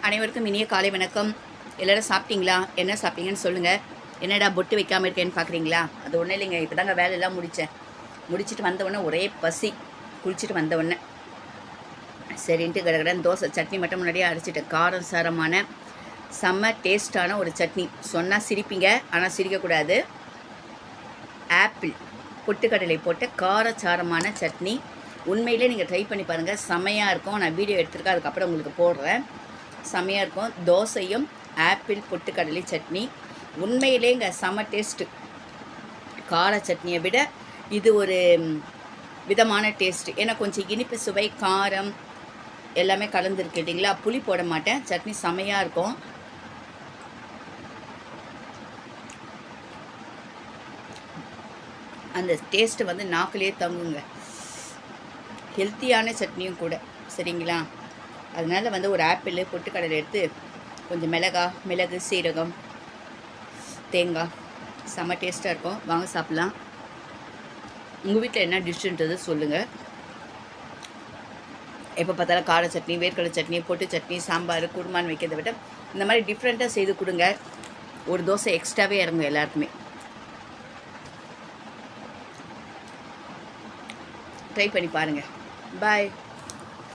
அனைவருக்கும் இனிய காலை வணக்கம். எல்லோரும் சாப்பிட்டீங்களா? என்ன சாப்பிட்டீங்கன்னு சொல்லுங்கள். என்னடா பொட்டு வைக்காமல் இருக்கேன்னு பார்க்குறீங்களா? அது ஒன்றும் இல்லைங்க. இப்போ தாங்க வேலையெல்லாம் முடிச்சுட்டு வந்தவுடனே ஒரே பசி. குளிச்சுட்டு வந்தவுடனே சரின்ட்டு கடகடன்னு தோசை சட்னி மட்டும் முன்னாடியே அரைச்சிட்டேன். காரம் சாரமான செம்ம டேஸ்ட்டான ஒரு சட்னி. சொன்னால் சிரிப்பீங்க, ஆனால் சிரிக்கக்கூடாது. ஆப்பிள் பொட்டுக்கடலை போட்ட காரச்சாரமான சட்னி. உண்மையிலே நீங்கள் ட்ரை பண்ணி பாருங்கள், செம்மையாக இருக்கும். நான் வீடியோ எடுத்துருக்கேன், அதுக்கப்புறம் உங்களுக்கு போடுறேன். செம்மையாக இருக்கும். தோசையும் ஆப்பிள் பொட்டுக்கடலை சட்னி உண்மையிலேங்க செம்ம டேஸ்ட்டு. கார சட்னியை விட இது ஒரு விதமான டேஸ்ட்டு. ஏன்னா கொஞ்சம் இனிப்பு சுவை, காரம் எல்லாமே கலந்துருக்கு இல்லைங்களா? புளி போட மாட்டேன். சட்னி செம்மையாக இருக்கும். அந்த டேஸ்ட்டு வந்து நாக்கிலே தங்குங்க. ஹெல்த்தியான சட்னியும் கூட, சரிங்களா? அதனால் வந்து ஒரு ஆப்பிள் பொட்டுக்கடலை எடுத்து கொஞ்சம் மிளகு, சீரகம், தேங்காய் செம்ம டேஸ்ட்டாக இருக்கும். வாங்க சாப்பிட்லாம். உங்கள் வீட்டில் என்ன டிஷ்ஷுன்றது சொல்லுங்கள். எப்போ பார்த்தாலும் கார சட்னி, வேர்க்கடலை சட்னி, பொட்டு சட்னி, சாம்பார், குருமான்னு வைக்கிறத விட இந்த மாதிரி டிஃப்ரெண்ட்டாக செய்து கொடுங்க. ஒரு தோசை எக்ஸ்ட்ராவே இறங்கும் எல்லாருக்குமே. ட்ரை பண்ணி பாருங்கள். பாய்.